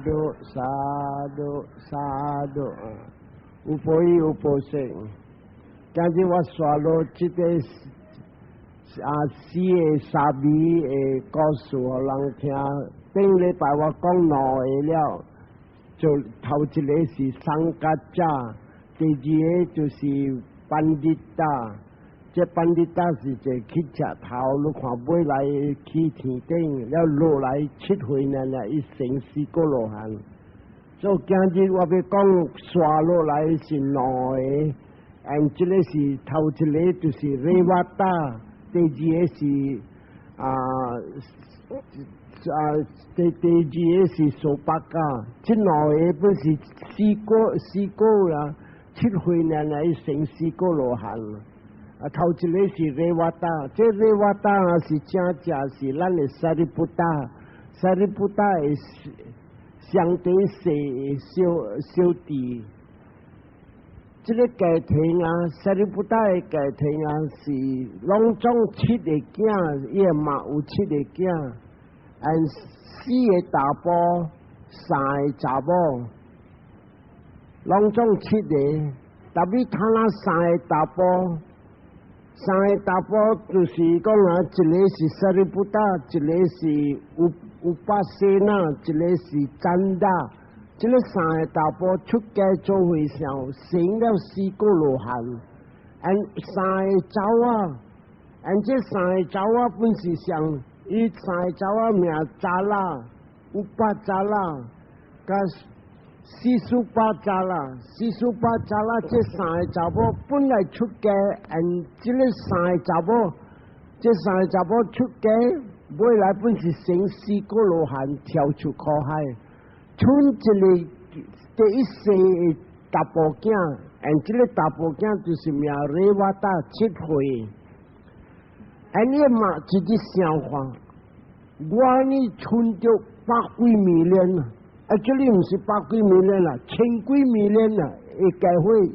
ธุสาธุสาธุอุปยอุปเสงการที่ว่าสวาโลจิตเตสีสาบี告诉我人听顶礼拜我讲两个了就头一个是桑嘎扎第二个就是班迪达这班迪达是这去吃头你看买来去天顶了落来7岁呢一成4个罗汉所以今日我要讲刷落来是两个这个是头一个就是雷瓦达第二个是第二个是苏巴加这两个不是4個啦7歲呢一成4個羅漢頭一個是雷瓦達這雷瓦達是正是咱的薩利布達的相對小弟這個家庭薩利布達的家庭是攏總7個囝伊嘛有7個囝4個大埔3個查某攏總7個特別他那3個大埔就是講一個是薩利布達一個是烏巴西那一個是贊達這個3個大埔出家做和尚生了4個羅漢3個爪這3個爪本是像伊3個爪名扎拉烏巴扎拉甲西蘇巴扎拉這3個查某本來出家這個3個查某出家未來本是生4個羅漢跳出苦海剩一個第一世大埔囝這個大埔囝就是名雷瓦達7歲你嘛自己想法我呢剩着百幾米年這裡不是百幾米年啦千幾米年啦會改會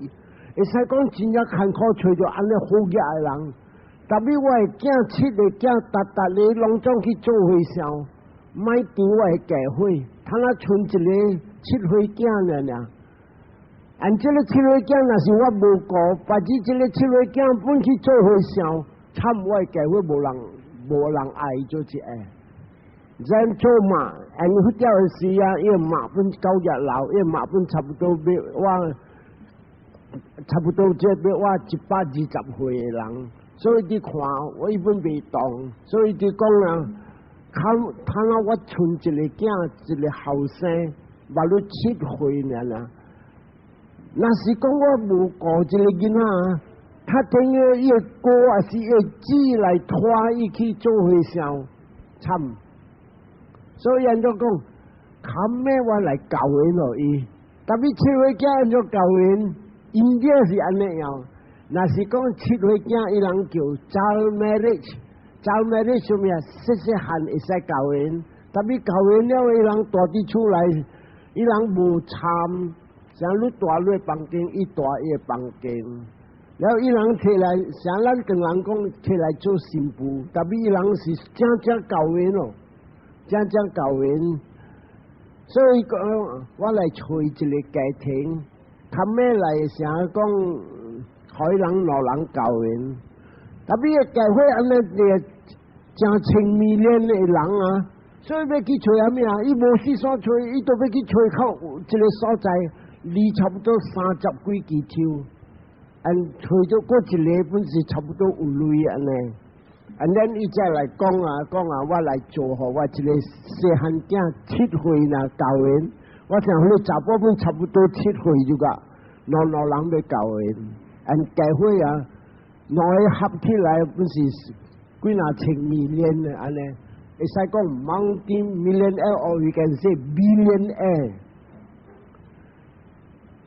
會使講真正艱苦找着安尼好嘅人特別我的囝7個囝達你攏總去做和尚買電我的改會他那剩一個7歲囝呢這個7歲囝若是我無顧把這個7歲囝本去做和尚慘我的改會無人愛做一個人做嘛你去掉的時伊馬本9日老伊馬本差不多要我120歲的人所以你看我一本未動所以你講他那我剩一個囝一個後生把你7歲呢若是講我無顧這個囡仔他等於伊個哥還是伊姊來拖伊去做和尚慘所以人就講冚咩我來教人咯伊特別7歲囝人就教人應該是安尼樣若是講7歲囝伊人叫 child marriage 什麼細漢會使教人特別教人了伊人大啲出來伊人無參像你大你房間伊大伊房間然後伊人摕來像咱跟人講摕來做新婦特別伊人是正教人咯正教人所以我來找一個家庭他們來想講海人老人教人特別教會安尼正千米年的人所以要去找啥物伊無事所找伊都要去找靠一個所在離差不多30幾支手找咗嗰一個本是差不多有類安尼伊才來講我來做好我一個細漢囝7歲啦教人我想你查甫本差不多7歲就個老人要教人教會兩個合起來本是幾若千米年安尼會使講 multi-millionaire or we can say billionaire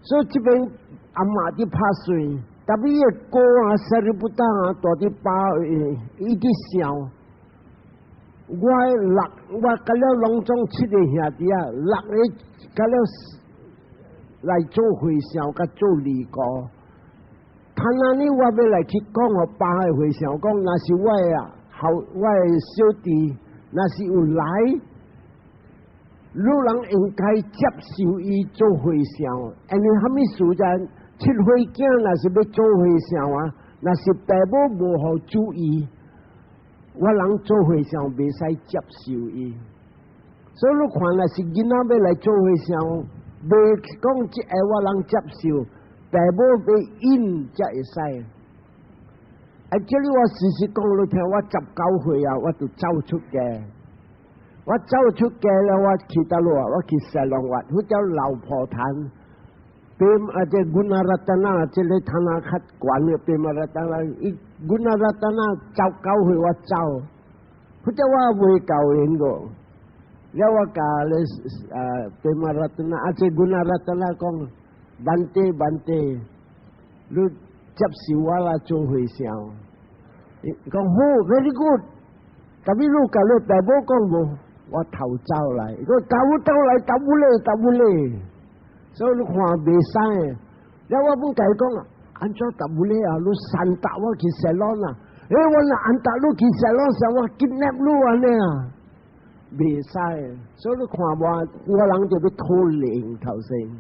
所以這邊阿媽啲拍水特別伊個哥薩利布達大啲把伊啲笑我甲了攏總7個兄弟6個甲了來做會尚甲做離歌他那呢我要來去講我爸的會尚講若是我的小弟若是有來你人应该接受伊做回想，因为虾米时间七岁囝若是要做回想啊，若是爸母无好注意，我人做回想袂使接受伊。所以你看，若是囡仔要来做回想，袂讲即个我人接受，爸母要应才会使。这里我事实讲你听，我19岁啊，我就走出家。我走出家了，我去倒落啊，我去西龙湾，迄叫老婆潭。边这Gunaratana，这个潭啊较悬嘅边Gunaratana，Gunaratana 19岁我走，迄叫我未教因个。了我教咧边Gunaratana，这Gunaratana 讲，Bante，你接受我啦做回想。讲好 ，very good。tapi lu kalau爸母讲无，我偷走来，佢走来，走不嚟，所以你看袂使。了我本甲伊讲啊，安怎走不嚟啊？你散搭我去西朗啊？我若安搭你去西朗时，我 kidnap 你安尼啊？袂使。所以你看我人就要拖零头先。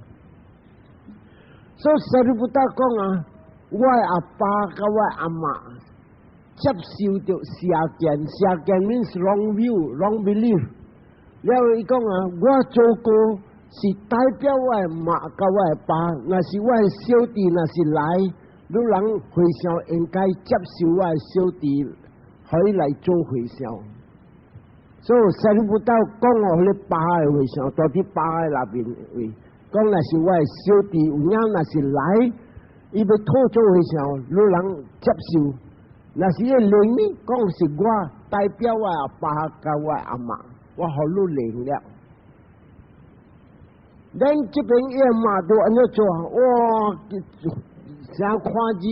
所以塞利布达讲啊，我阿爸甲我阿妈。接受着邪见 means wrong view、wrong belief。了伊讲啊，我做过是代表我的妈甲我的爸，若是我的小弟，若是来，你人回想应该接受我的小弟，可以来做回想。所以神不到讲我你爸的回想，到底爸的那边位，讲若是我的小弟，有影若是来，伊要拖做回想，你人接受。若是个灵呢，讲是我代表我阿爸甲我阿妈，我好努灵了。咱这边伊妈都安尼做，哇，啥看字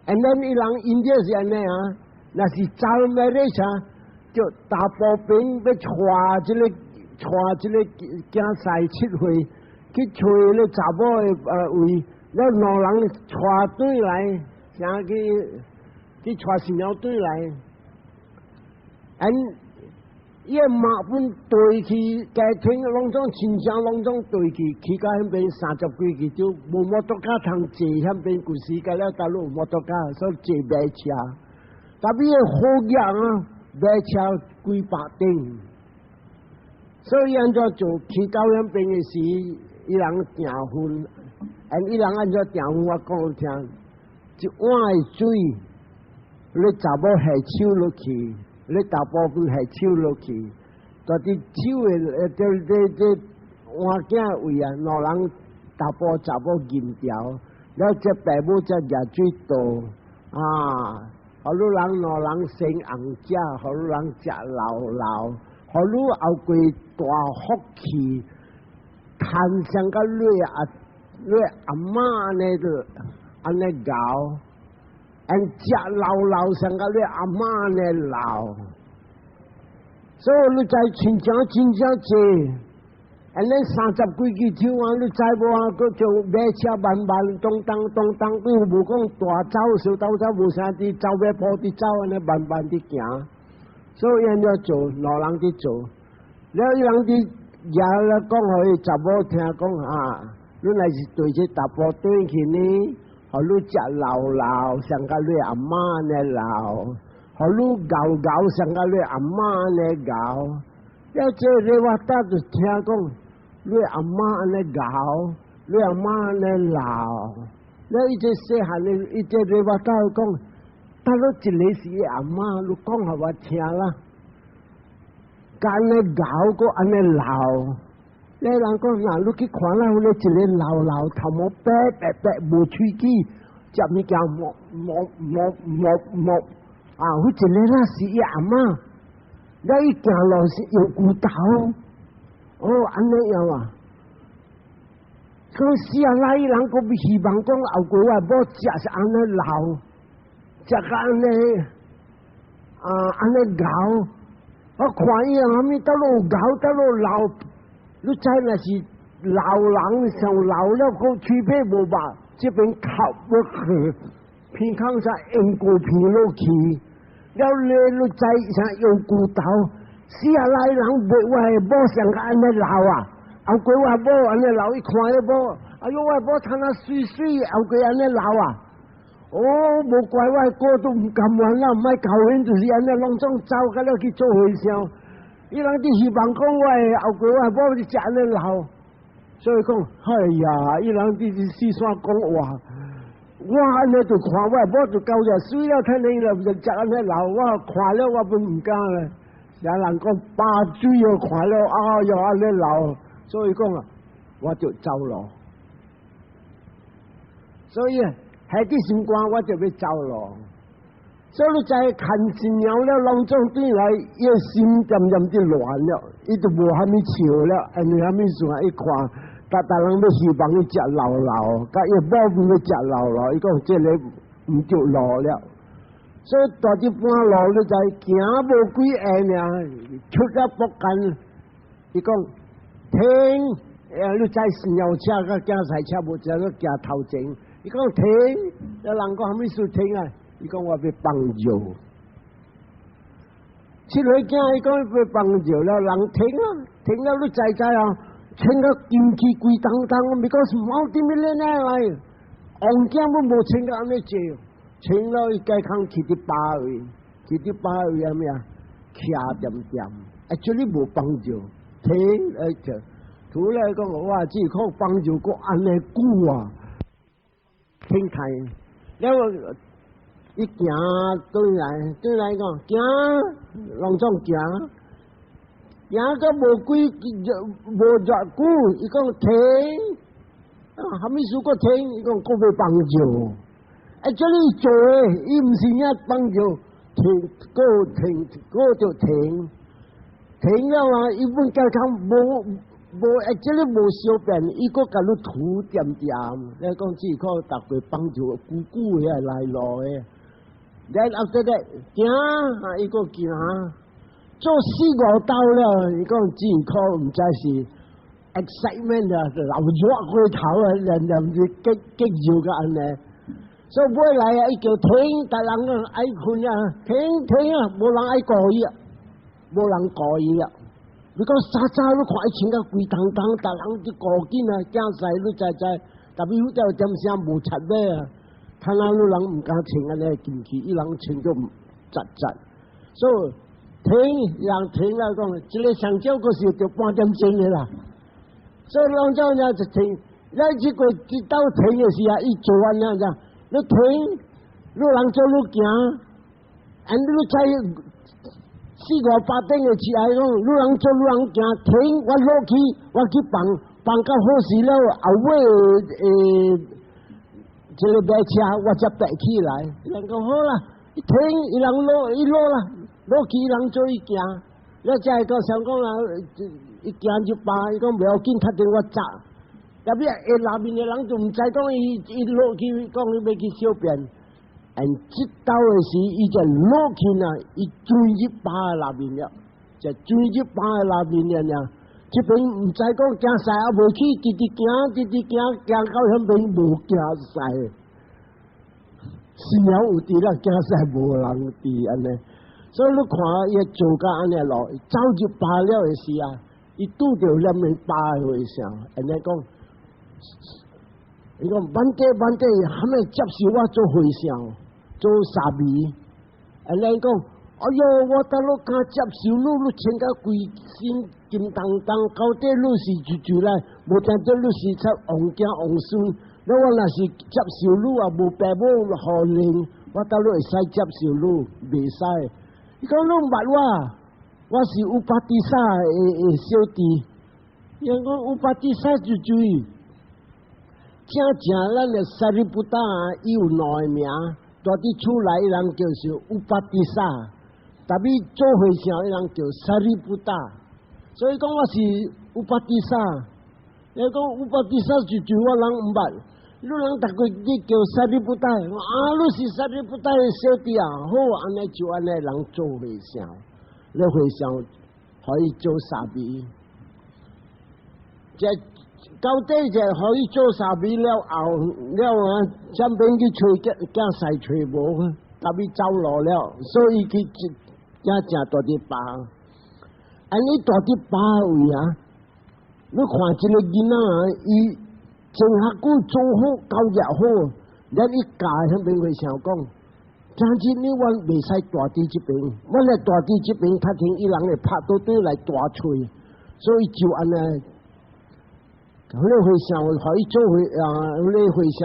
，and then 伊人印度是安尼啊，若是走咩咧啥，就大步兵要带这个竞赛7岁，去找咧查某的位，了老人带队来，啥去带新苗队来，伊马本队去家庭拢总亲戚拢总队去到迄边30几就无摩托车通坐，迄边古时间了，大陆摩托车所以坐马车，但比好样啊，马车几百顶，所以安怎做去到迄边的时，伊人订婚，伊人安怎订婚，我讲你听，一碗的水。你查某下手落去，你大部分下手落去，但是手的这换囝位啊，老人大部查某银条，了这爸母才热水倒啊，好多人老人生红食，好多人食老，好多后贵大福气，摊上个你阿妈安尼搞。食老上个你阿妈呢老，所以你在亲戚济，你30几支手啊，你知无啊？佮就马车慢咚当，比如无讲大走小走无啥滴走尾坡滴走安尼慢滴行，所以人要做老人伫做，了伊人伫也了讲互伊查某听讲啊，你若是对这大部队去呢？好你食老，像个你阿妈呢老；好你搞，像个你阿妈呢搞。了这你我搭就听讲，你阿妈呢搞，你阿妈呢老。了伊这细汉呢，伊这你我搭讲，搭你一个是阿妈，你讲互我听啦。干呢搞个安尼老。你人讲嗱，你去看啦，你一个老头毛白无喙齿，食物件摸啊！佢一个啦是伊阿妈，你伊行路是有骨头，安尼样啊！讲是啊，那伊人个希望讲后过我某食是安尼老，食个安尼安尼搞，我看伊阿咪倒落搞倒落老。你知那是老人上老了，个躯皮无吧？这边靠不去，偏康上硬骨皮落去，了你知像有骨头，死下来人袂我的某上个安尼老啊，后过我某安尼老，伊看迄某，哎呦我的某穿啊水水，后过安尼老啊。哦，无怪我的哥都唔甘愿啦，唔爱求因，就是安尼拢总走甲了去做和尚。伊人伫希望讲我的后过我的某就食安尼老，所以讲，哎呀，伊人伫四山讲话。我安尼就看我，我就交只水了，睇你了就食安尼老，我看了我本唔敢咧。有人讲把水又看了，啊又安尼老，所以讲啊，我就走咯。所以喺啲心肝我就要走咯。所以你就係近前有了，拢總對來，伊心漸漸啲亂了，伊就無蝦米笑了，安尼蝦米算一看。大人要希望伊食老老，甲伊某唔要食老老，伊讲这个唔着路了，所以大一半路你就行无几下尔，出了北間，伊讲停，你再尿車甲駕駛車無只個行頭前，伊講停，有人講蝦米事停啊？伊講我要幫助，出去行伊講要幫助了，人停啊，停了你知啊？穿個劍氣貴當當，我咪講冇點樣咧嚟，王家都冇穿個安尼做，穿了伊家康去啲巴位，去啲巴位係咩啊？徛點點，這裡冇幫助，停就，後來講哇，只靠幫助個安尼久啊，停睇，然後一行對來講行，攏總行。行個無幾無偌久，伊講停，蝦米事個停？伊講個要幫助，這裡做誒，伊毋是遐幫助，停個停個就停，停了啊！伊本家康無這裡無小便，伊個甲你塗點點，你講只靠逐個幫助，久久誒來路誒，然後這個行，伊個行。做4、5道了，伊講只靠唔知是 excitement 啊，流熱過頭啊，人唔是激熱嘅安尼。所以每來啊，伊叫停，大人啊愛困啊，停啊，無人愛過伊啊，無人過伊啊。你講早你看伊穿甲規當當，大人啲過緊啊，驚死你知，特別有條點聲無出尾啊，睇下你人唔敢穿安尼進去，伊人穿咗窒，所以。停，人停啦，講一個上少個時就半點鐘嘅啦，所以兩種人就停，你這個一到停嘅時啊，伊做完啦就，你停，你人做你行，你在4、5、8點嘅起來講，你人做你人行，停，我落去，我去放到好時了，後尾這個馬車我才爬起來，人講好啦，一停，伊人落啦。落去人做伊行，了再個想講啦，伊行就罷，伊講袂要緊，確定我砸。特別下面嘅人就唔知講伊落去講伊要去小便，即到嘅時伊就落去啦，伊追入罷下面了，就追入罷下面了。這邊唔知講行曬啊，無去直行到迄邊無行曬，是了有啲啦，行曬無人啲安尼。所以你看伊做甲安尼咯，走入罷了嘅時啊，伊拄着兩面罷嘅時候，人哋講，伊講問題，係咪接受我做和尚，做沙彌？人哋講，哎喲，我得落敢接受你穿甲規身金當當，到底你是住來，無聽到你是出王家王孫，你我若是接受你啊，無爸母可能，我得落會使接受你，袂使。伊講你毋捌我是烏巴蒂薩嘅小弟。伊講烏巴蒂薩就最正咱嘅薩利布達伊有兩個名，大啲出來伊人叫做烏巴蒂薩，特別做和尚伊人叫薩利布達。所以講我是烏巴蒂薩。伊講烏巴蒂薩就最我人毋捌。你人逐個你叫薩利布達，你是薩利布達嘅小弟啊，好安尼就安尼人做和尚，你和尚可以做沙彌，即到底就可以做沙彌了後啊，身邊去找驚曬找無，特別走路了，所以佢真大啲疤。尼大伫巴位啊，你看一个囡仔啊，伊前下久做好教育好，咱伊教迄边会想讲，今日你阮袂使大伫即边，阮来大伫即边，较听伊人会拍倒倒来大喙，所以就安尼，迄个会想，互伊做会迄个会想，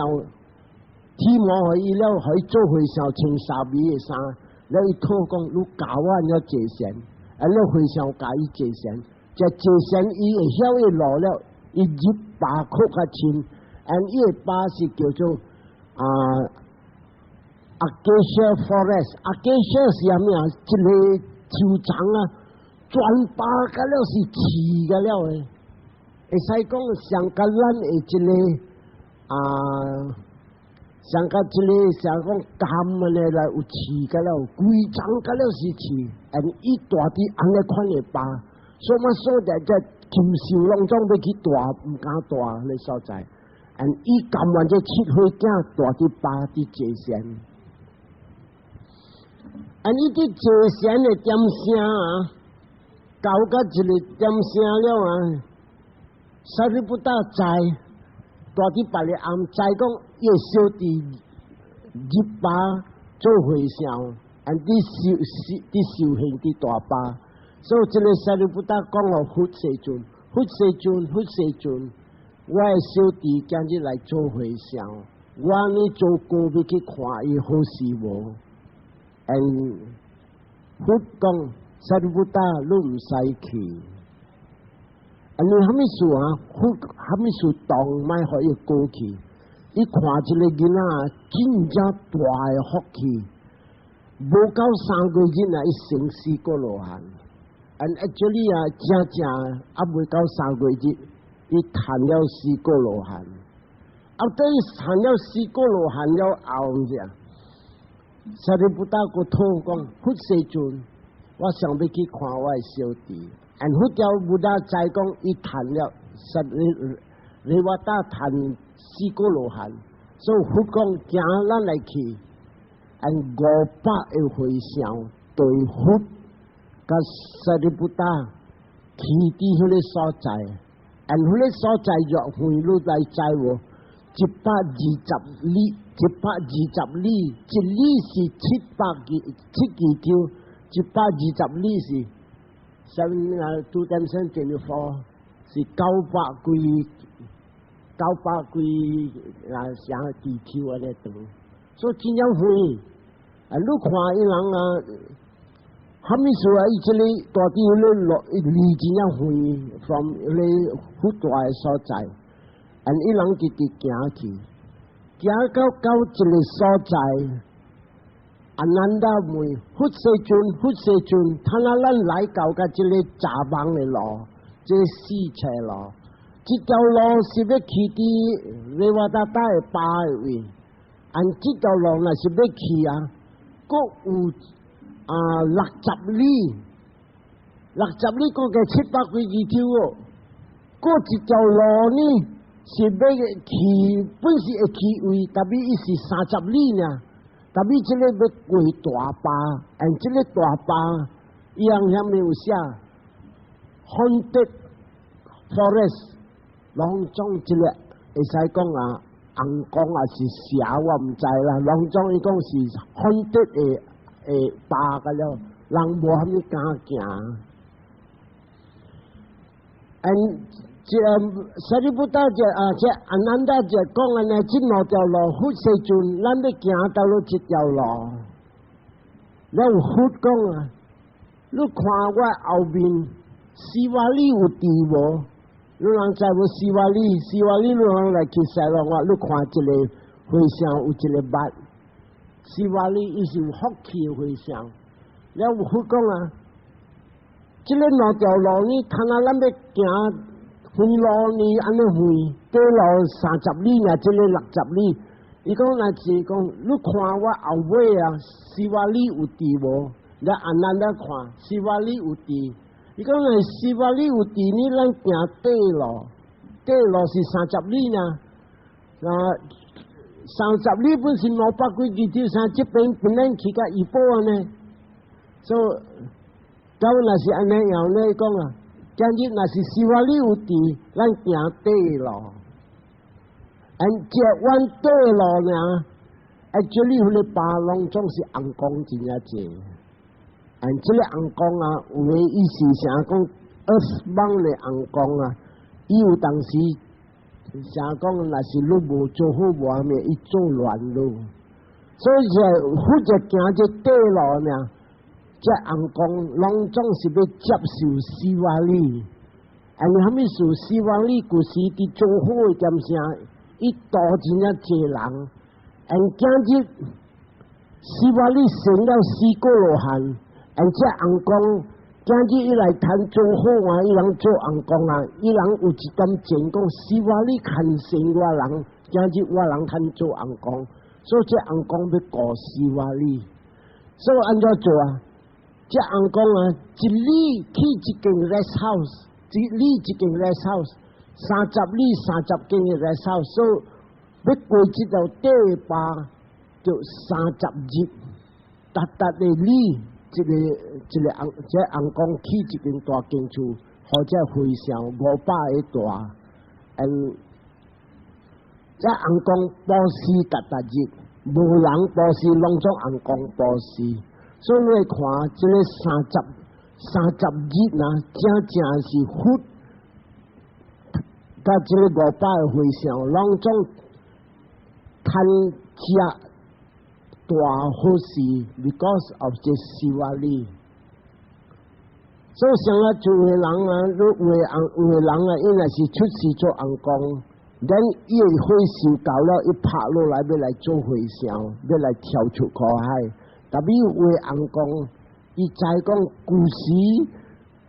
提毛互伊了，互伊做会想穿衫味的衫，了伊讨讲，你教我了节省。啊！你回想教伊节省，这节省伊会晓伊落了，伊入巴口较深，伊个巴是叫做Acacia Forest。Acacia 是啥物啊？一个树丛啊，全巴甲了是刺甲了诶，会使讲上甲咱的一个上甲一个像讲甘安尼来有刺甲了，规丛甲了是刺，伊大伫安尼款的巴，所以所在只禽兽拢总要去大，毋敢大迄所在，伊甘愿这七岁囝大伫巴伫坐仙，伊伫坐仙的点声啊，搞到一个点声了啊，萨利布达知。大伫别个暗知讲，伊个小弟入巴做回想，伫修行伫大巴，所以这个萨利布达讲哦，佛世尊，我个小弟今日来做回想，我呢做过要去看伊好势无？佛讲萨利布达，你毋使去。你虾米事啊？虾米事动，莫互伊过去。伊看一个囡仔，真正大个福气，无够3个月啊，伊成4个罗汉。actually 啊，正未到3个月，伊谈了4个罗汉。等伊谈了4个罗汉了后者，萨利布达个讨讲，佛世尊，我想要去看我个小弟。佛教布达知讲，伊谈了你话打谈4个罗汉，所以佛讲行咱来去，500个回向对佛甲萨利布达去伫迄个所在，迄个所在若回路来知无？120里，120里，一里是7支，120里是。724是900几啥地球安尼长，所以真正远。你看伊人啊，虾米事啊？伊这里大地迄个离真正远 ，from 迄个佛大的所在，伊人直直行去，行到一个所在。安南达问佛世尊，他那咱来到甲这个查网的路，这个四车路，这条路是要去伫雷瓦达达的巴的位，这条路若是要去啊，佫有60里，60里佫加700几支哦，佫一条路呢是要去，本是会去位，但比伊是30里呢。特别这个要过大巴，这个大巴伊样下面有写 Haunted Forest， 拢总一个会使讲啊，红光啊是蛇，我毋知啦。拢总伊讲是 Haunted 的巴个了，人无虾米敢行。这萨利布达这安南达这讲安尼，这两条路，佛世尊，咱要行到了这条路，了有佛讲啊，你看我后面西瓦里有地无？你人知无西瓦里？西瓦里你人来去西罗我，你看一个回向有一个捌，西瓦里伊是有福气的回向，了有佛讲啊，这个两条路呢，看啊咱要行。远路呢，安尼远，短路30里啊，这个60里。伊讲若是讲，你看我后尾啊，西瓦里有地无？咱安南来看，西瓦里有地。伊讲若西瓦里有地呢，咱行短路，短路是30里呢。30里本是500几支，这边本来去甲一半呢，所以到若是安尼样咧讲啊，今日若是希望你有伫，咱行对路，这弯对路呢，actually 迄个巴拢总是红光真正济，这个红光啊，有诶意思啥讲20万的红光啊，伊有当时啥讲，若是路无做好外面，伊做乱路，所以负责行这对路呢。这红光拢总是要接受希望你，虾米事希望你故时伫做好诶点啥，伊多真正济人，今日希望你成了4个罗汉，这红光今日伊来谈做好啊，伊人做红光啊，伊人有一点情讲，希望你看成我人，今日我人谈做红光，所以这红光要顾希望你，所以安怎做啊？这红光啊，一里去一间 rest house， 一里一间 rest house，30里30间的 rest house， 所以要过这条底巴就30日，达的里，这红光去一间大间厝，或者回乡500个大，这红光布施达日，无人布施，拢总红光布施。所以你看，这个30日呐，正是福，甲这个500个回乡，拢总趁食大好事 ，because of 这希望力。所以上啊，做的人啊，有的人啊，伊若是出世做红光，等伊会受够了，伊拍落来要来做回乡，要来跳出苦海。特别有红光，伊知讲古时，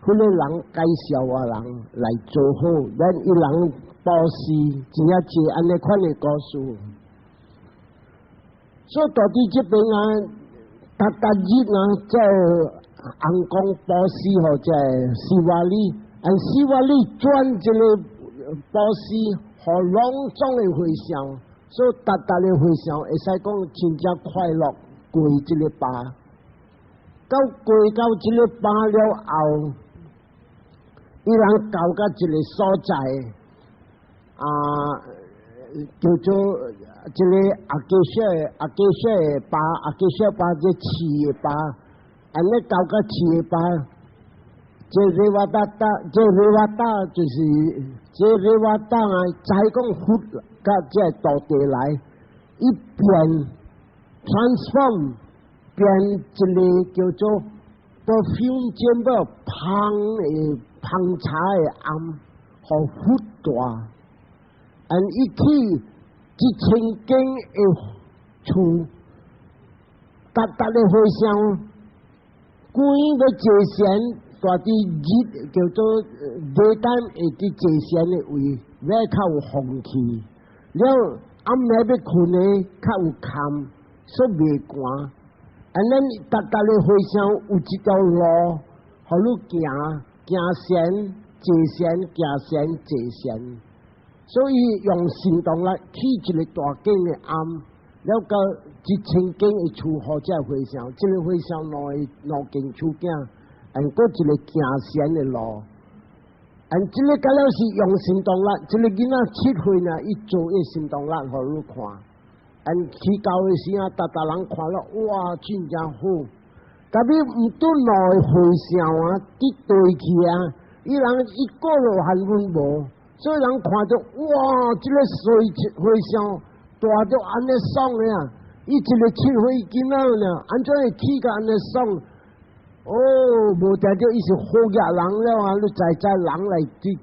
迄个人介绍的人来做好，咱伊人布施，真正济安尼款的故事。所以到底这边啊，达日啊，这红光布施吼，这希望你，希望你转这个布施，互隆重的回乡，所以达的回乡，会使讲真正快乐。过这个巴，到过到这个巴了后，伊人到到一个所在，叫做这个阿基舍的巴，阿基舍巴这市的巴，尼到到市的巴，这瑞瓦达就是这瑞瓦达啊，再讲福甲这道地来一变。transform 变一个叫做 perfume 兼个香茶的暗和福大，一起1000间的厝，达的回乡，规个节县大啲日叫做daytime的节县的位，要较有风气，了暗暝要困的较有空。说袂寒，达的回乡有一条路，互你行线、坐线、行线、坐线，所以用行动力起一个大间的暗，了到1000间的厝或者回乡，这个回乡两间厝囝，过一个行线的路，这个假如是用行动力，这个囡仔7岁呢，伊做一行动力互你看。去到的时啊，达人看了，哇，真正好。特别唔对内回乡啊，伫对去啊，伊人一个罗汉阮无，所以人看着哇，这个回乡大着安尼爽的啊！伊一个7岁囡仔呢，安怎会起个安尼爽？哦，无定着伊是好野人了啊！你在人来起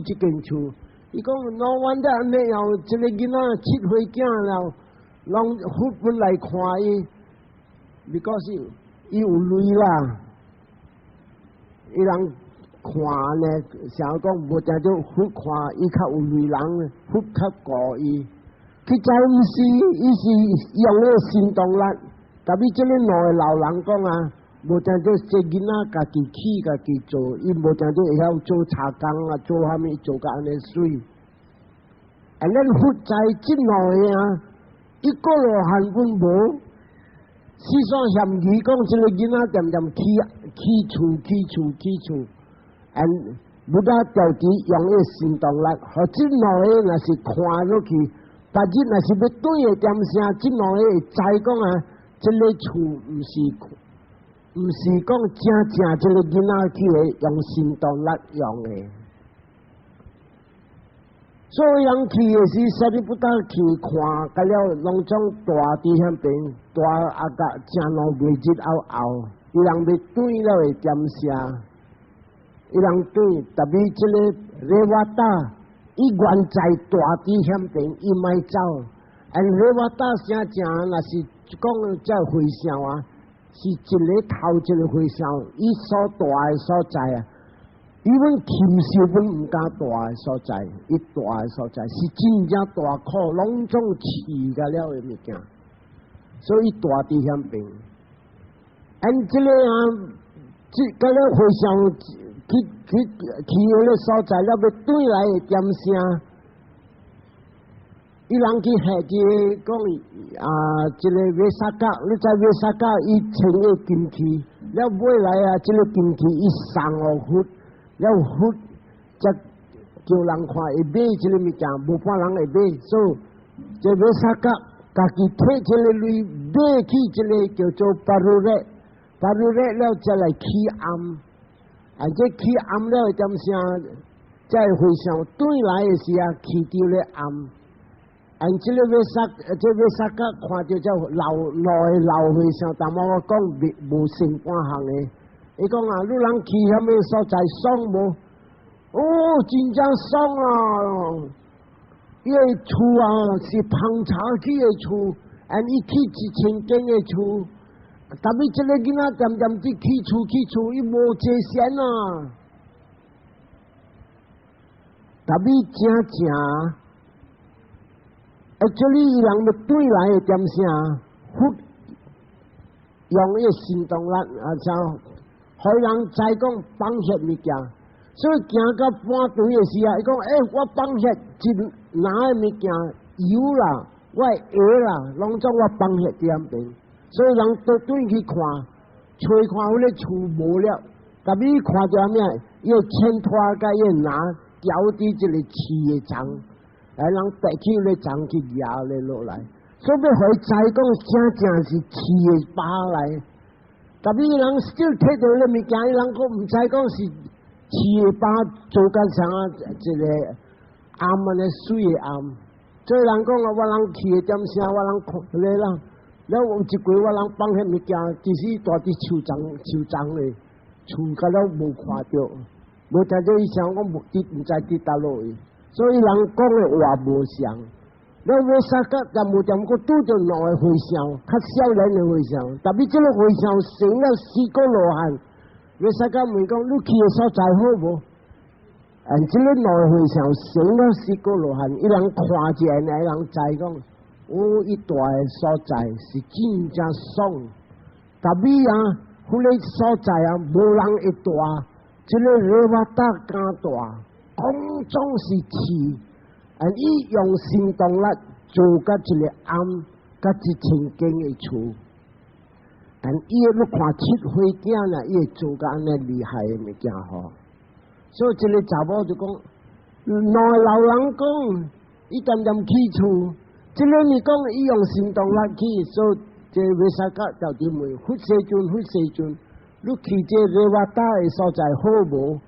这间厝，伊讲no wonder安尼样，一个囡仔7岁囝了。拢福本来看伊 ，because 伊有累啦，伊人看呢，想讲无定着福看，伊较有累人，福较顾伊。佢就毋是，伊是用个行动力，特别即个老的老人讲啊，无定着这囡仔家己起家己做，伊无定着会晓做茶工啊，做虾米做甲安尼水。咱福在即老的啊。一个罗汉阮无，四山嫌疑讲，这个囡仔点点起厝，不但调治用伊行动力，和这两个若是看落去，白日若是要对的点声，这两个会知讲啊，这个厝毋是讲正这个囡仔去用行动力用的。所以人去的是说你不但去看，甲了农庄大伫遐边，大啊甲正路袂日后，伊人要对了会点声。伊人对，特别这个热瓦达，伊原在大地险边，伊莫走。热瓦达啥正，若是讲这回响啊，是一个头一个回响，伊所大的所在啊，伊阮禽兽阮毋敢大的所在，伊大的所在是真正大苦，拢总饲甲了的物件，所以大地险边。这个啊，甲了回响。去迄个所在了，要对来的点声，伊人去下个讲这个月沙甲，你知月沙甲伊穿个金器，了买来啊，这个金器伊送互佛，了佛则叫人看会买这个物件，无半人会买，所以这月沙甲家己摕这个钱买去这个叫做巴鲁热了，再来起暗。这起暗了点声，再回想对来的时啊，起掉咧暗。这个月沙甲看到这老回想，但我讲无成半项的。伊讲啊，你人去遐物所在爽无？哦，真正爽啊！伊个厝啊是棚茶起的厝，伊起1000间的厝。特别这个囡仔点点地起厝，伊无借钱啊！特别正，这里伊人要对来的点声，用伊行动力像，互人知讲放下物件，所以行到半途的时啊，伊讲我放下一拿的物件，油啦，我的鞋啦，拢总我放下伫遐边。所以人都对去看，找看迄个厝无了，特别看到咩，伊个牵拖甲伊拿交伫即个饲的场，人带起迄个场去压咧落来，所以要互伊知讲正是饲的巴来，特别人still摕到迄个物件，伊人佫毋知讲是饲的巴做甲啥一个暗安尼水的暗，所以人讲啊，我人饲的点声，我人看咧啦。了有一回我人放迄物件，其实大伫树丛咧，厝甲了无看到，无听到伊声，我毋知伫倒落去，所以人讲的话无像。了月沙甲也无点过拄着两个回响，较少年的回响，特别这个回响成了4个罗汉。月沙甲问讲，你去的所在好无？这个两个回响成了4个罗汉，伊人看见的人知讲。伊大的所在是真正爽，特别啊，迄个所在啊，无人会大，这个热瓦达敢大，空中是饲，伊用行动力做甲一个暗，甲1000间的厝，伊要看7岁囝啦，伊会做甲安尼厉害的物件吼。所以这个查某就讲，老人讲，伊点点起厝。这个你讲，伊用行动力去，所以这为啥个到底问佛世尊，你去这热瓦达的所在好无？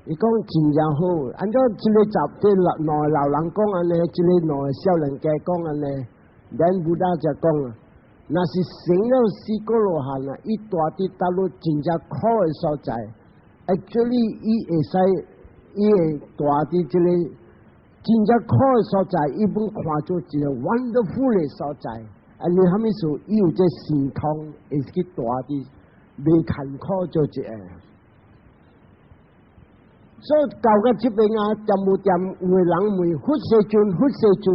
伊讲真正好，按照这个这两个老人讲安尼，这个两个少年家讲安尼，咱不大就讲啊，那是成了4个罗汉啊，伊大伫大陆真正苦的所在，这里伊会使，伊会大伫这个。真正苦的所在，伊本看做一个 wonderful 的所在。你虾米说，伊有这神通，会去大啲，未艰苦做一个。所以到到这边啊，点有的人问佛世尊，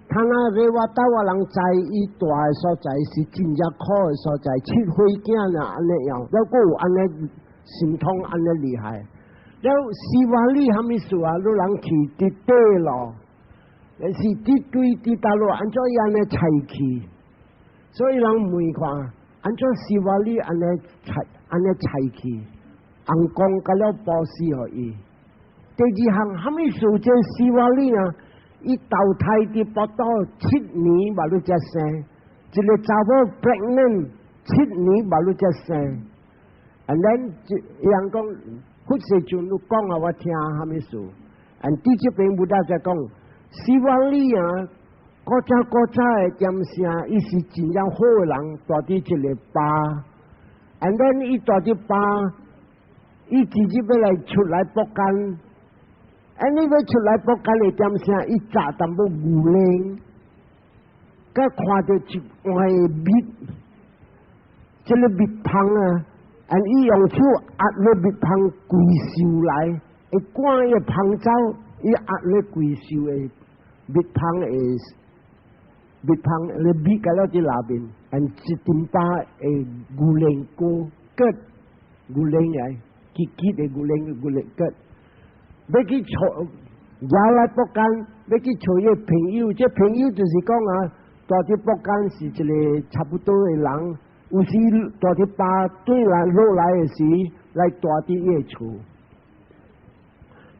他那热瓦达人知伊大的所在是真正苦的所在，7岁囝啦安尼样，了个有安尼神通安尼厉害。了西瓦里虾米事啊？你人去伫底咯，是伫对伫大陆，按怎样安尼采去？所以人问看，按照西瓦里安尼采去，红光甲了保释互伊。第二项，虾米事这西瓦里啊？伊投胎伫报道7年嘛，你才生，一个查某 pregnant 7年嘛，你才生。And then 伊人讲，好势就你讲啊，我听虾米事。And 第这边不大在讲，西瓦里啊，国家的点声，伊是真正好的人，住伫一个巴。And then 伊住伫巴，伊自己要来出来搏干。安尼要出来搏干的点声，伊炸淡薄牛奶，甲看到一碗蜜，这个蜜芳啊，伊用手压了蜜芳规收来，会赶伊芳走，伊压了规收的蜜芳的蜜芳，你蜜甲了伫内面，一丁把的牛奶糕割牛奶来，结的牛奶割。要去找也来博干，要去找伊朋友，这朋友就是讲啊，住伫博干是一个差不多的人，有时住伫巴对来落来的时，来住伫伊的厝。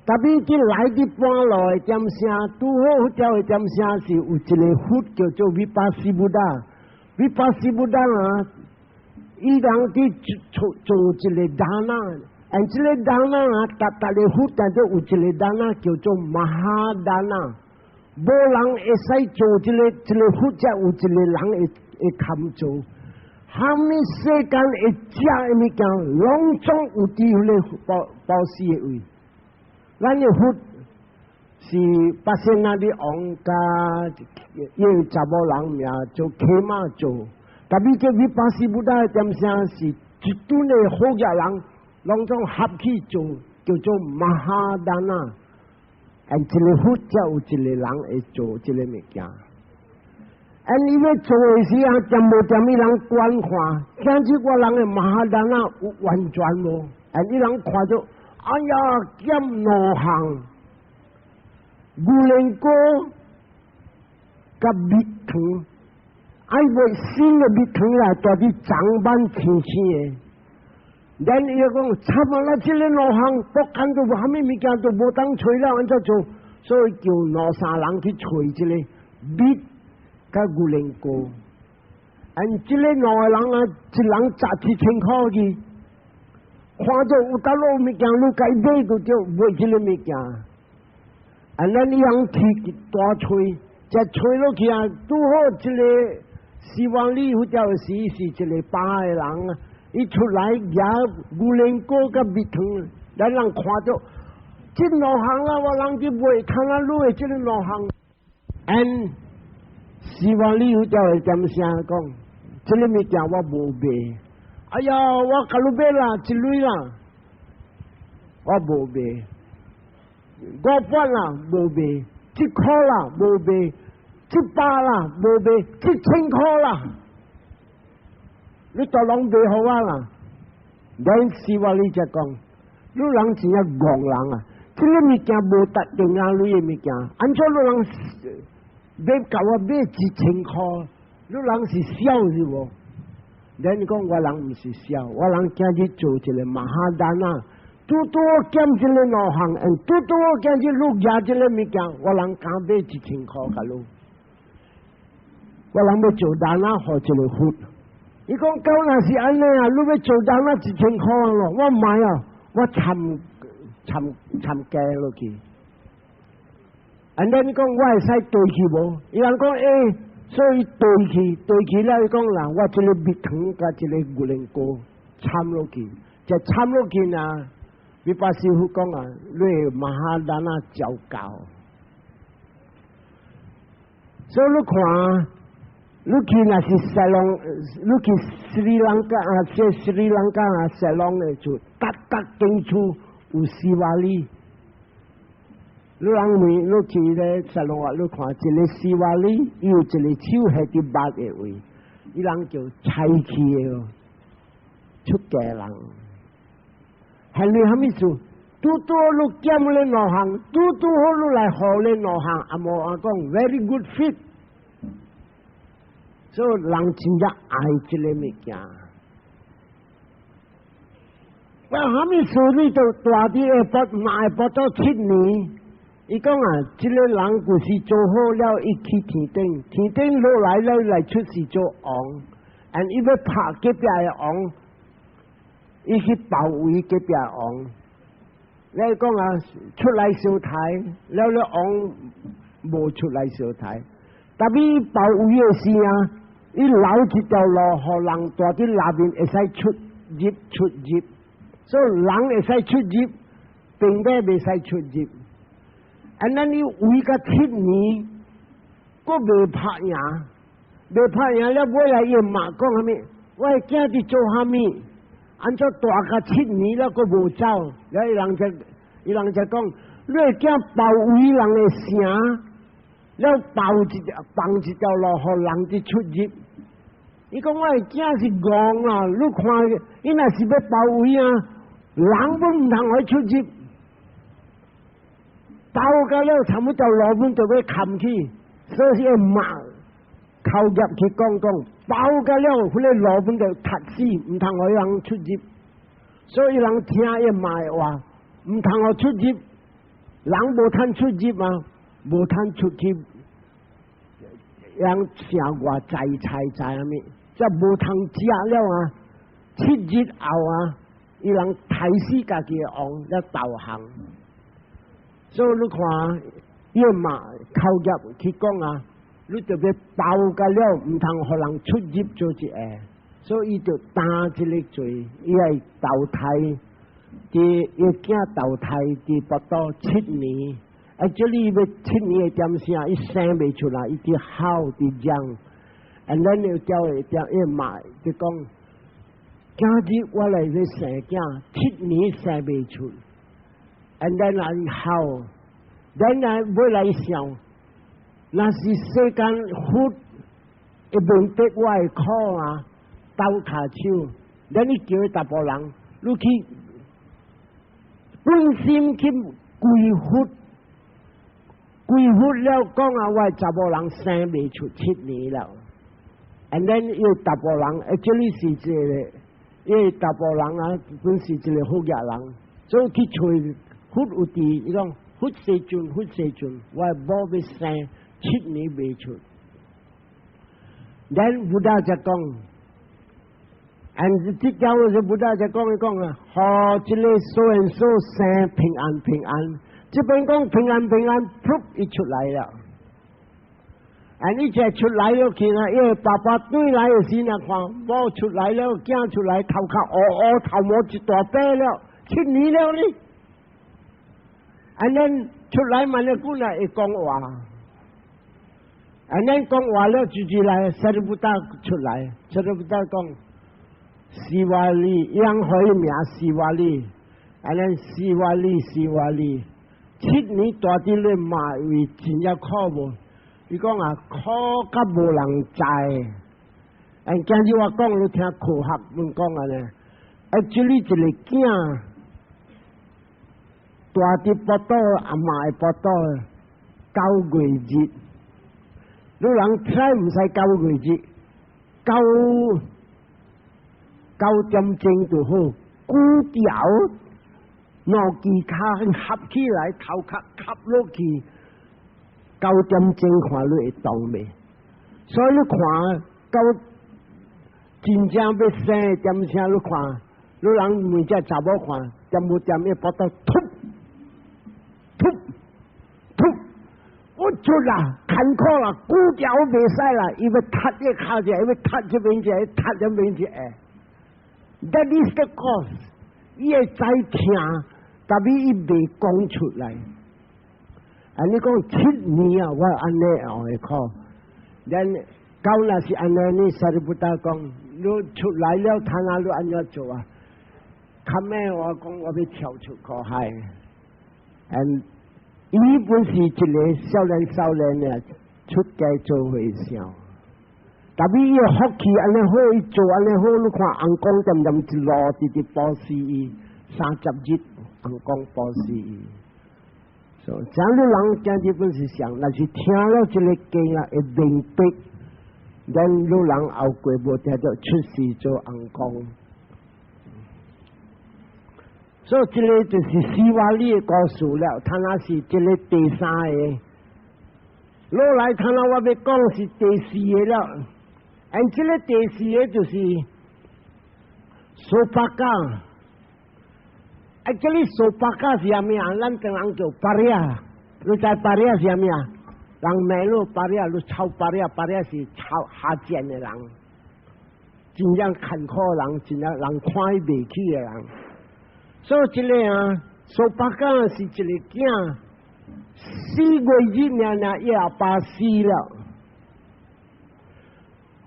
特别即来伫半路的点声，拄好条的点声是有一个佛叫做维巴西布达，维巴西布达啊，伊人伫做一个达那。这个达那啊，大个佛但都有一个达那叫做马哈达那，无人会使做这个佛，才有一个人会堪做。虾米世间会食的物件，拢总有伫迄个保释的位。咱的佛是八仙那里王加一个查某人名做骑马做，特别这维巴西布达的点声是一吨的好野人。拢总合起做，叫做马哈达那，一个佛才有一个人会做这个物件。伊要做的时啊，点无点伊人观看，像这个人的马哈达那有完全无，伊人看到，哎呀，减两项，牛奶糕甲蜜糖，爱买新的蜜糖来，到底长板青青的。咱伊讲，差不多这个两项，博干都无虾米物件都无当找了，安怎做？所以叫两三人去找这个蜜甲牛奶糕。这个两个人啊，一人砸1000块去，看到有得落物件，你该买就买这个物件。咱伊人去大吹，再吹落去啊，拄好这个希望你有条是一个巴的人啊。伊出来也牛奶糕甲蜜糖，咱人看到这两项啊，我人去买，看下路的这个两项，希望你有条会点声讲，这个物件我无买，哎呀，我甲你买啦，一类啦，我无买，5本啦无买，1块啦无买，100啦无买，1000块啦。你都拢袂好啊啦！咱希望你才讲，你人真正戆人啊！这个物件无特定啊，你的物件，按照你人要甲我买1000块，你人是笑是无？咱讲我人毋是笑，我人今日做一个马哈达那，拄减一个两项，拄减一路亚一个物件，我人敢买1000块甲你，我人要做达那好一个佛。伊讲到若是安尼啊，你要做单那1000块咯，我买啊，我参加落去。你讲我会使对去无？伊人讲所以对去了，伊讲啦，我这个蜜糖甲这个牛奶糕掺落去，就掺落去啊。你把师傅讲啊，你马哈达那教教，所以你看。你去若是西朗，你去斯里兰卡啊，斯里兰卡啊，西朗的厝，搭间厝有西瓦里。你人问你去咧西朗话，你看一个西瓦里，有一个手系伫巴的位，伊人叫采气的哦，出家人。系你虾米事？拄你减咧两项，拄好你来学咧两项，阿无阿讲 very good fit。所以人真正爱这个物件。我虾米事你就大啲下晡，唔下晡到7年。伊讲啊，这个人故事做好了，伊去天顶，天顶落来了来出世做王，and 伊要拍隔壁的王，伊去保卫隔壁的王。你讲啊，出来小台，了王无出来小台，特别保卫的时啊，伊留一条路，互人大啲那边会使出入出入，所以人会使出入，并且未使出入。and 咱你为个7年，我未拍赢，未拍赢了，尾来伊骂讲虾米？我囝伫做虾米？按照大个7年了，佮无走，了伊人就讲，你囝保卫人的城，了放一条路，互人伫出入。伊讲我囝是戆啊，你看，伊若是要保卫啊，人本唔通互出入。包到了，差不多路本就要砍去，所以骂靠入去讲，包到了，迄个路本就塌死，唔通互人出入。所以人听伊骂的话，唔通互出入，人无通出入嘛，无通出去，人城外在虾米，即无通食了啊，7日后啊，伊人抬死家己的王了投降。所以你看，伊嘛靠入去讲啊，你就要包甲了，唔通互人出入做一下，所以伊就担这个罪，伊系投胎，伊囝投胎伫不到7年，这里要7年的点啥？伊生未出来，伊伫好伫养，咱又叫伊点伊嘛就讲，今日我来要生囝，7年生未出。and then 后，then 我来想，那是世间福一问题我会靠啊，刀卡手，你叫伊大部人，你去本心去归福了，讲啊，我查某人生未出7年了，and then 要大部人，这里是这个，因为大部人啊，本是一个好野人，所以去找。福有地，伊讲福世尊，我某要生7年未出。然布达就讲，and 即条是布达就讲伊讲啊，好，即个所人所生平安，这边讲平安，噗，伊出来了。and 伊只出来了去啊，因为爸爸对来的时呢，看某出来了，囝出来，头壳头毛一大把了，7年了呢。and then 出来嘛，你过来会讲话，and then 讲话了，就来塞鲁布达出来，塞鲁布达讲西瓦利，养可以名西瓦利，and then 西瓦利，7年大啲咧嘛，为真正苦无？伊讲啊，苦甲无人知，and 今日我讲你听科学问讲啊咧，这里一个囝。大啲报道，阿妈的报道，9月日，你人猜唔使9月日，9点钟就好，骨条脑机卡合起来，头壳合落去，9点钟看你会动未？所以你看到真正要生点声，你看，你人每只查某看，点一报道突。我出啦，坎坷啦，骨条未使啦，伊要塌一卡只，伊要塌这边只，塌这边只。That is the cause。伊会知听，但是伊未讲出来。你讲7年啊，我安尼后会考。then 到那是安尼，你萨利布达讲，你出来了，他哪里安怎做啊？后尾我讲我要跳出苦海，and 伊本是一个少年呢，出家做和尚。但是伊福气安尼好，伊做安尼好，你看红光点一路直保持伊30日，红光保持伊。这样的人今日本是想，若是听了这个经啊，会明白咱老人后过无得到出世做红光。所以这个就是希瓦利的故事了，他那是这个第三个。落来他那我要讲是第四个了，这个第四个就是苏巴加。这里苏巴加是啥物啊？咱跟人叫巴利亚，你知巴利亚是啥物啊？人买路巴利亚，你抄巴利亚，巴利亚是抄下贱的人，真正坎坷人，真正人看袂起的人。所以这个啊，苏巴加是一个囝，4月1日伊阿爸死了，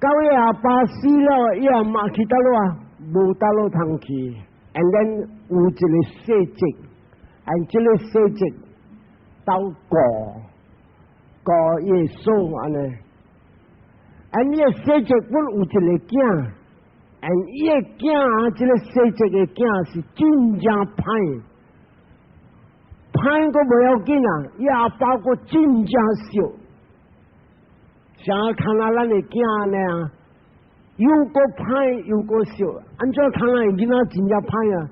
到伊阿爸死了，伊阿妈去倒落啊，无倒落通去。and then 有一个细节，and 这个细节到过耶稣安尼，and 伊个细节本有一个囝。伊个囝啊，这个细节个囝是真正歹，歹个袂要紧啊，伊阿爸个真正俗，想要看下咱个囝呢，又个歹又个俗，安怎看下囡仔真正歹啊？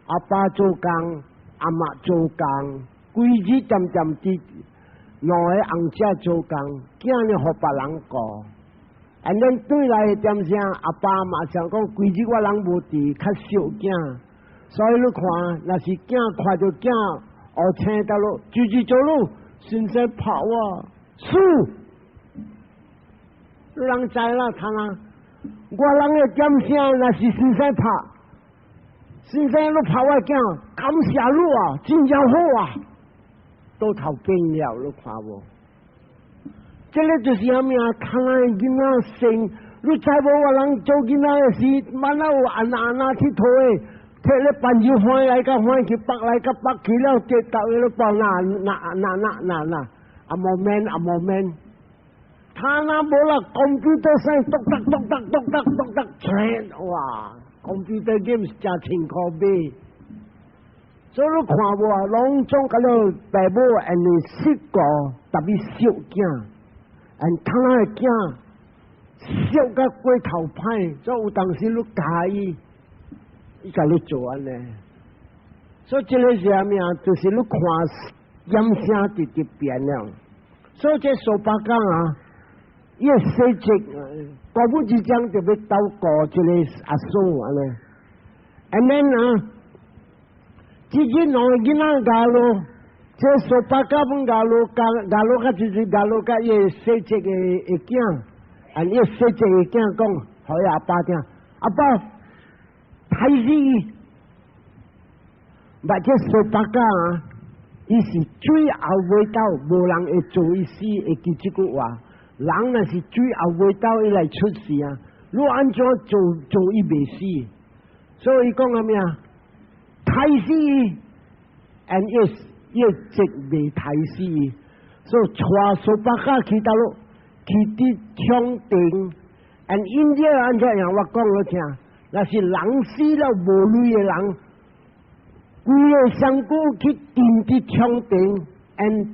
阿爸做工，阿妈做工，规日点点滴，两个翁仔做工，囝呢互别人顾。and then 对来点声，阿爸嘛想讲，规日我人无伫，较少囝，所以你看，若是囝看到囝，学青到路，举举走路，先生跑啊，输，你人知啦，看啦，我人个点声，若是先生拍，先生你跑我囝，感谢你啊，真正好啊，都头变了，你看无？这个就是啥物啊？看下囡仔生，你知无？我人做囡仔个时，满脑有安那佚佗诶，摕咧板油翻来甲翻去，北来甲北去了，跌倒了包那，啊无免，他那无啦，computer 声，咚，全哇 ，computer game 是真辛苦买，所以你看无啊？拢总甲了爸母安尼10个，特别小囝。看那个囝笑甲过头歹，所以有当时你介意，伊甲你做安尼。所以这个是啥物啊？就是你看音声直直变了。所以这苏巴讲啊，伊个细节，国母之将就要祷告这个阿叔安尼。and then 啊，之前两个囡仔家咯。这苏巴加本加路甲就是加路甲伊个细节个囝，伊个细节个囝讲，互伊阿爸听，阿爸害死伊，或者苏巴加啊，伊是最后尾到，无人会做伊死，会记即句话。人若是最后尾到伊来出事啊，你安怎做伊袂死？所以伊讲啥物啊？害死伊 ，and yes。伊直未睇死，所以带苏巴加去倒落，去伫枪顶，因这安怎样？我讲你听，那是人死了无泪的人，规个香菇去钉伫枪顶，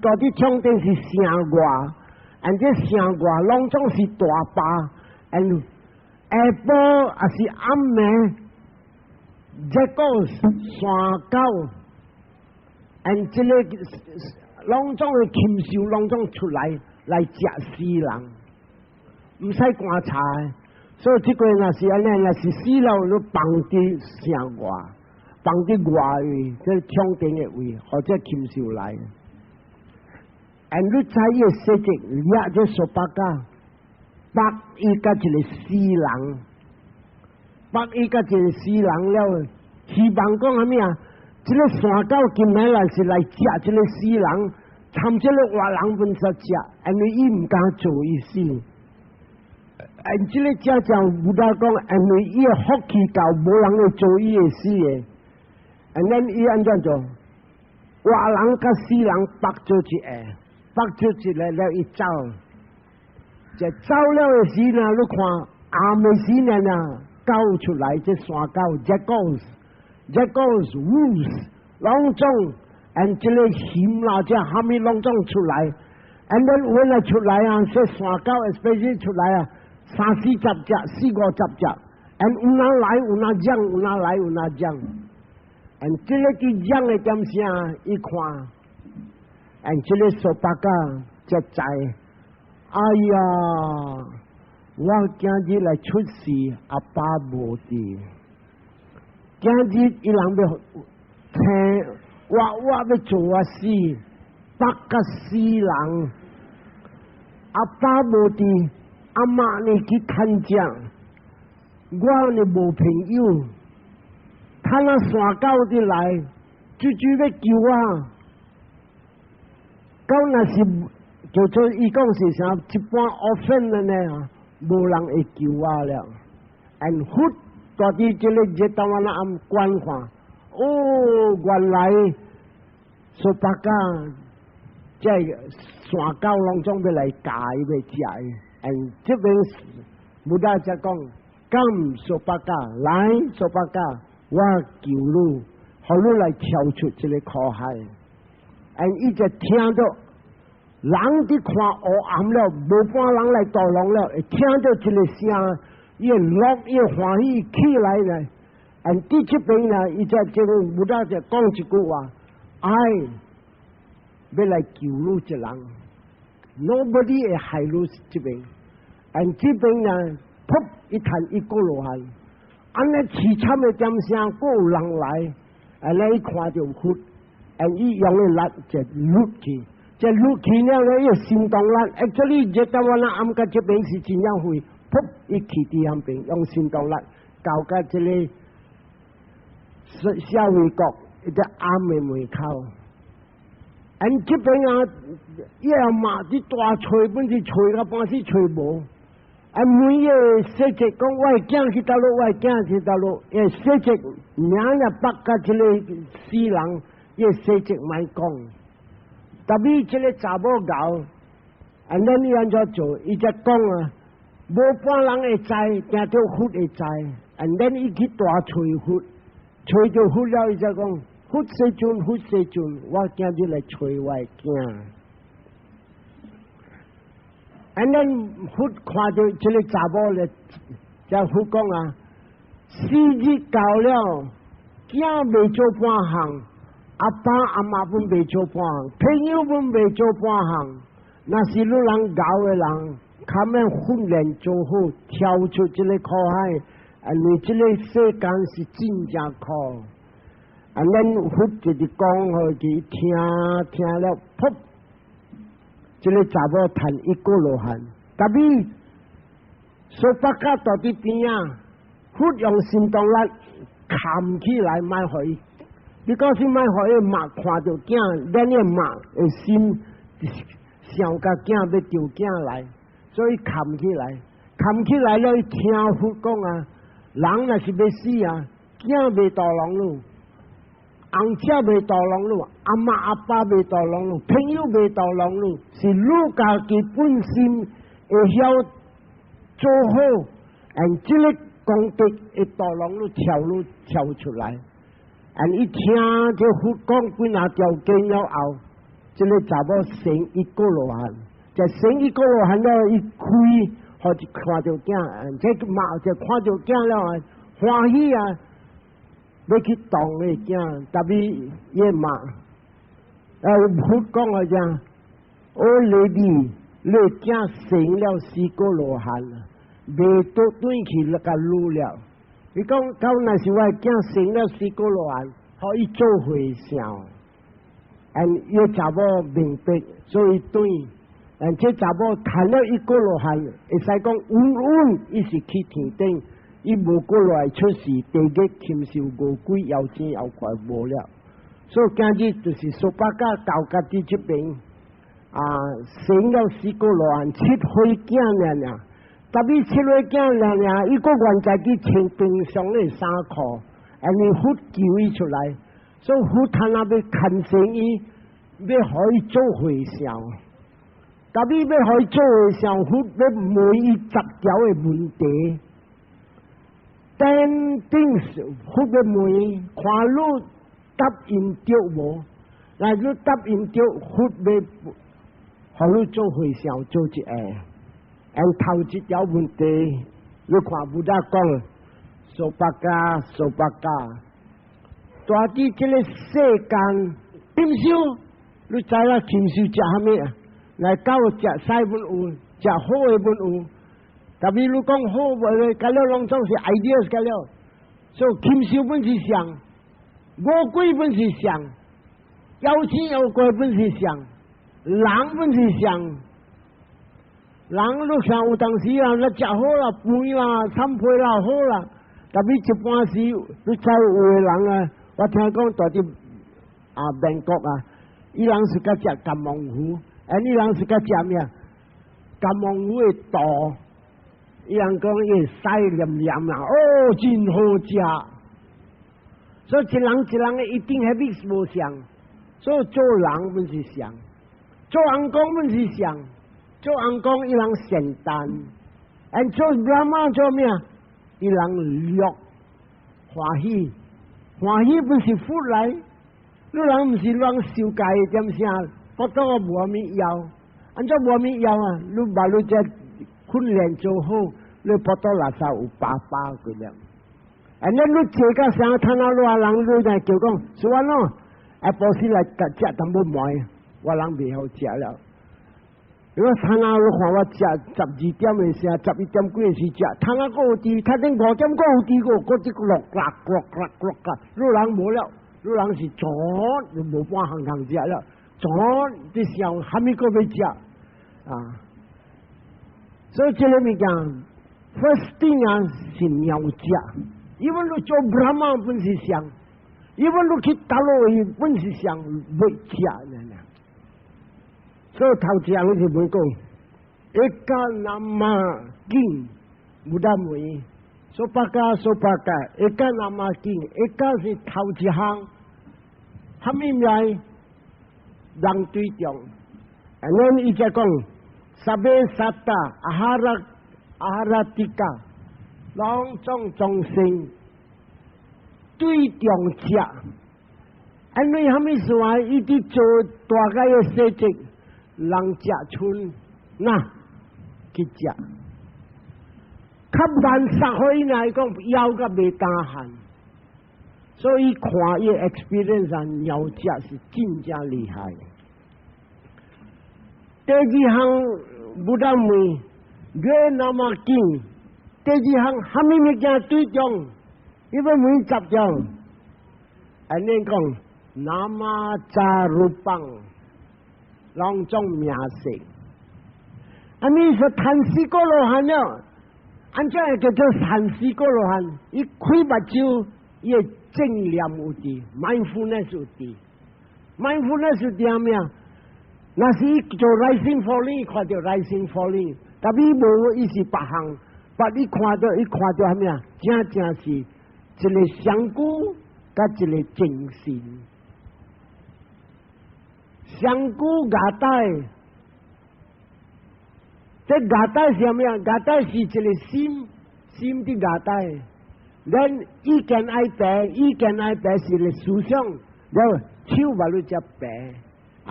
到底枪顶是城外，这城外拢总是大坝，下晡也是暗暝，这个山狗。这个拢总的禽兽拢总出来食死人，唔使观察。所以这个若是安尼，若是死了，你放伫城外，放伫外位，即枪顶的位，或者禽兽来。你知伊个细节，掠这苏巴加，bắt伊甲一个死人，bắt伊甲一个死人了，希望讲啥物啊？这个山狗今日来是来食这个死人，参这个活人本身食，因为伊唔敢做伊死。这个家长有得讲，因为伊个福气够，无人会做伊个死嘅。咱伊安怎做？活人甲死人绑做一下，绑做一下了伊走，这走了个时呢，你看暗暝时呢，狗出来，这山狗 jackals wolves 拢总，这个熊啦，这虾米拢总出来，咱when来出来啊，这山狗 especially 出来啊， 3、4、10只，4、5、10只，and 有哪来有哪讲，有哪来有哪讲，and 这个去讲的点啥？一看，and 这个说八家才知，哎呀，我今日来出事，阿爸无伫，今日伊人要听我要做啊事，8个死人，阿爸无伫。阿媽你去看講，我你無朋友，他那山高的來，就要救我。到那是叫做伊講是啥，一般orphan的呢，無人會救我了。and 忽到啲這個熱到我那暗觀看，哦，原來說白家即係山高當中要嚟解要食。and 这边穆大家讲，咁说八家来说八家，我救你，好你来跳出这个苦海。and 伊就听到人啲看黑暗了，无半人来导廊了，会听到这个声，伊乐伊欢喜起来呢。and 第这边呢，伊就这个穆大就讲一句话，哎，要来救你一人。Nobody 會害你這邊，and 這邊呢，噗一彈一個落去，安尼凄慘嘅點聲，個有人來，你看到血，and 伊用嘅力就擼去，就擼去了咧，伊心動力，actually 這到我那暗個這邊是真樣會，噗一起啲咁邊，用心動力搞個這個社會國一隻暗嘅門口。and 這邊啊，伊阿媽啲大錘本是錘到半時錘無，每個細節講我係驚去到路，我係驚去到路，因為細節名啊北家這個死人，伊細節咪講，特別這個查某狗，and then 伊安怎做？伊就講啊，無半人會知，驚到血會知，and then 伊去大錘血，錘到血了，伊就講。血細盡，血細盡，我今日嚟催我驚。and then 血看到這個查某咧，就血講啊，4日到了，囝未做半項，阿爸阿媽本未做半項，朋友本未做半項，那是你人搞嘅人，他們訓練做好，跳出這個苦海，你這個世間是真正苦。and then 血就係講佢佢聽了，噗！這個查某彈一個落汗，特別說八家到啲邊啊，血用心動力冚起來買佢，你講是買佢媽看到囝，咱嘅媽嘅心想甲囝要丟囝來，所以冚起來了，伊聽血講啊，人若是要死啊，囝未到籠路。翁仔未到籠路，阿媽阿爸未到籠路，朋友未到籠路，是你家己本身會曉做好，這個功德會到籠路跳出來，一聽這佛講幾那條件了後，這個查某生一個羅漢，就生一個羅漢了，一開，或者看到囝，這媽就看到囝了，歡喜啊！要去當嘅囝，特別夜晚，佛講嘅啫，我你囝生了4個羅漢，未到對去那個路了。你講到那時我囝生了4個羅漢，可以做回想，要查某明白，所以對，這查某談了1個羅漢，會使講穩，伊是去天頂。伊無過來出事，地獄禽獸餓鬼妖精妖怪無了，所以今日就是說八家教家己這邊生了4個羅漢7歲囝了，特別7歲囝了，伊個原在去穿平常嘅衫褲，你佛救伊出來，所以佛他那邊看生伊，要可以做回想，特別要可以做回想，佛要問伊10條嘅問題。但定是佛嘅門，看你答應着無？嗱，你答應着，佛要互你做回想做一下。头一条问题，你看不达讲，苏巴加，大抵这个世间，禽兽，你知啦？禽兽食虾米啊？来狗食屎本有，食好诶本有。特别你讲好诶，甲了拢总是 ideas 甲了，所以禽兽本是上，魔鬼本是上，妖精妖怪本是上，人本是上。人你像有当时啊，那食好啦，肥啦，参配啦，好啦。特别一般时，你知有诶人啊，我听讲大啲美国啊，伊人是甲食甘王虎，伊人是甲食咩啊？甘王虎诶肚。伊人讲伊屎黏黏啦，哦，真好食。所以一人诶一定係必無相，所以做人本是相，做人講本是相，做人講伊人簡單，做喇嘛做咩啊？伊人樂歡喜，歡喜本是福來，你人唔是亂受戒點聲，不到我無咩要，按照無咩要啊，你把你只訓練做好。你跑到垃圾有爸佢了，你這個想睇到你話人你就叫講，所以咯，波斯來食淡薄糜，我人未好食了。如果睇到你看我食12點嘅時，11點幾嘅時食，睇到嗰啲，睇定5點嗰啲嗰啲落，你人冇了，你人是左就冇半行食了，左啲時候還沒過要食啊，所以這個物件。First thing 是鳥食，因為你做 Brahma 本是想，因為你去大陸本是想未食呢。所以頭先我就會講，一家那麼緊，冇得問，蘇巴加，一家那麼緊，一家是頭一行，他們來人對象，然後伊就講，沙貝沙達阿拉蒂卡，朗中眾生對象食，因為他們說一啲做大家嘅事情，人食村嗱去食，較難殺開嚟講腰個未打閒，所以看伊 experience 上鳥食是真正厲害。第二項不但會。佢那麼勁，第二行還沒物件對象，因為沒執着。人哋講那麼扎魯邦，兩種名色。阿咪說談死過羅漢了，按照叫做談死過羅漢，伊開目睭，伊正念有啲 ，mindfulness 有啲 ，mindfulness 有啲咩啊？那是伊做 rising falling， 看到 rising falling。特別無伊是別項，把你看到係咩啊？正是一個香菇甲一個正心，香菇芽帶，這芽帶是咩啊？芽帶是一個心的芽帶。然伊見愛白是個思想，然後手把你只白，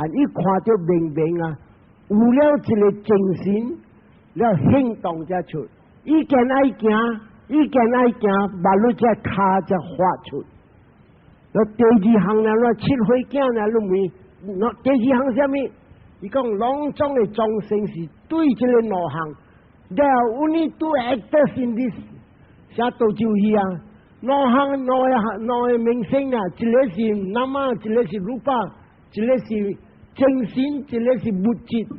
伊看到明明啊，有了一個正心。了行動才出，伊見愛行，把你只腳才發出。那第二行呢？那七歲囝呢？你咪，那第二行什麼？伊講兩種嘅眾生是對這個兩行。There only two actors in this，啥都就是啊。兩行明星啊，一個是那麼，一個是魯巴，一個是正心，一個是物質。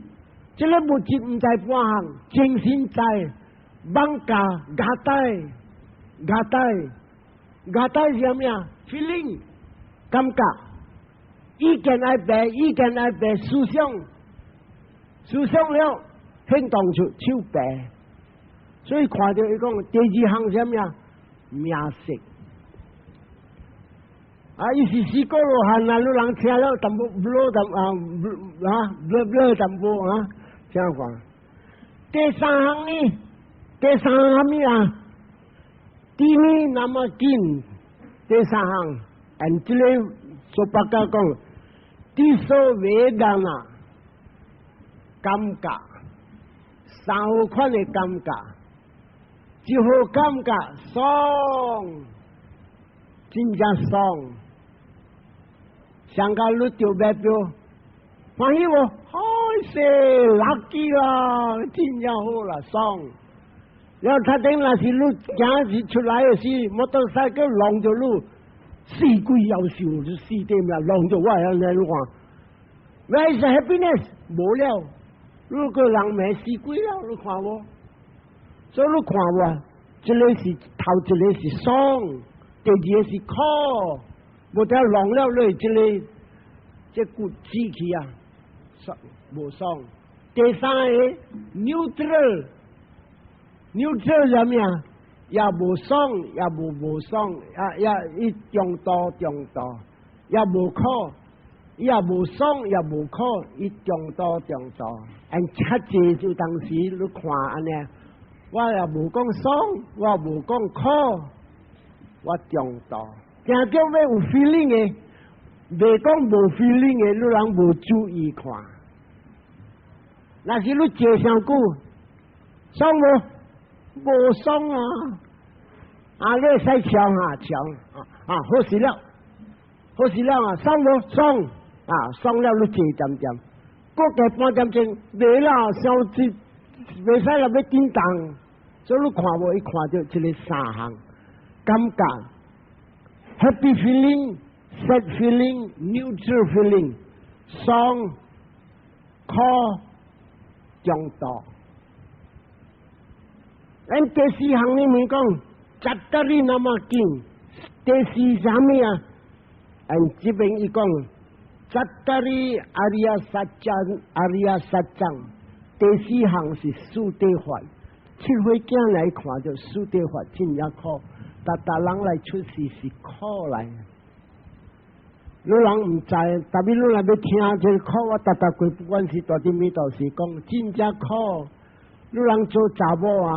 這個物質唔在半行，正心在綁架牙帶是咩啊 ？feeling 感覺，意見愛白思想了，行動出手白，所以看到伊講第二行是咩啊？名色。伊是四個羅漢啊，你人聽了淡薄淡薄啊。這樣講，第三行咩啊？第二那麼緊，第三行，這裡所巴加講，第所謂的啊，感覺三好款的感觉，一好感觉爽，真正爽。上到你丢目标，欢喜无？嗨死，lucky 啦，真正好啦，爽。然后他等那是你今日出来的时，摩托车个浪着你，死鬼夭寿就死定啦，浪着我喺你看。Where is the happiness？ 无了，如果人命死鬼了，你看无？所以你看无？一个是头，一个是爽，第二个是苦，无得浪了你这个这骨死去啊，爽无爽。第三个 neutral。neutral 什么啊？也无爽，也无爽，也一中度，也无苦，也无爽，也无苦，一中度。按恰济就当时你看安尼，我也无讲爽，我无讲苦，我中度。正叫要有 feeling 嘅，未讲无 feeling 嘅，你人无注意看。那是你坐上久，爽无？无爽啊！啊，你使抢啊，好死了，好死了啊！爽无爽啊？爽了你坐点点，过个半点钟没啦，烧至未使了要叮当，所以你看无一看到这个三项感觉 ：happy feeling、sad feeling、neutral feeling、爽、苦、中度。咱第四项里面讲，扎得你那么紧。第四啥物啊？按这边伊讲，扎得你阿里亚萨藏。第四项是四谛法。七岁囝来看就四谛法真也苦，大人来出世是苦来。你人唔知，特别你来要听这苦，我大过，不管是大啲咩道是讲，真正苦。你人做查某啊？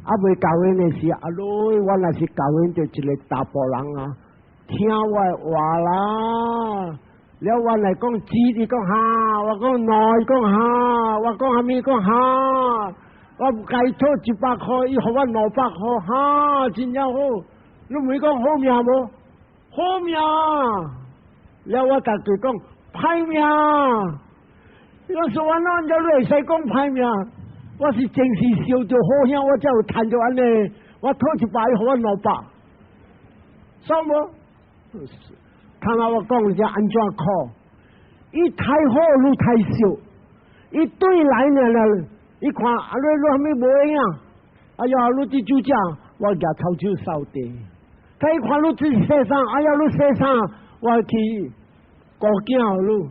啊，未教完的是啊，我那是教完就一个大波人啊，听我的话啦。了我来讲知，你讲哈，我讲内讲哈，我讲下面讲哈，我该拖100块，伊互我200块，哈，真正好。你唔会讲好命无？好命。了我家己讲歹命。要是我那就你会使讲歹命。我是正是烧着好香，我才有赚着安尼。我拖100，互我200，爽无？看下我讲只安怎苦？伊太好，愈太少。伊对来呢，伊看啊，你还没无样？哎呀，你这就这样，我举头手扫地。他一看你自己洗衫，哎呀，你洗衫，我去高惊你。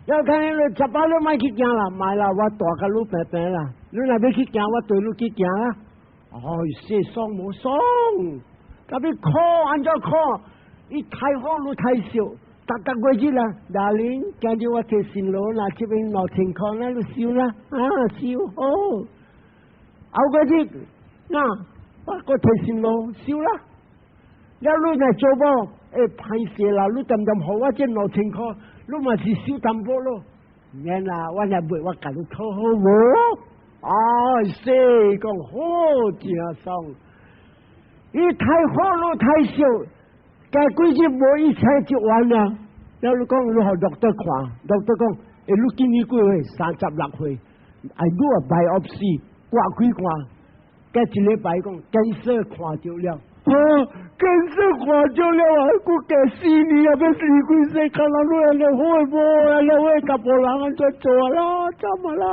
要看你18你莫去行啦，买啦，我大甲你平平啦。你若要去行，我对你去行啦。哎，洗爽无爽？特别苦，安怎苦？伊太好，愈太少。搭过去啦，大林，今日我摕新罗啦，这边6000块，那你收啦，啊，收好。后过去，那我摕新罗收啦。了你若做无，歹势啦，你点互我这6000块。你嘛是收淡薄咯，免啦，我若卖我甲你讨好无？哎，说讲好正爽，伊太好了太少，该几日无一切就完啦。了你讲你互doctor看，doctor讲，你今年几岁？36岁，I do a biopsy， 挂几看，该一礼拜讲cancer看着了。cancer 看着了啊！我加4年啊，要死几世，看人你安尼好无？安尼我甲别人安怎做啦？怎么啦？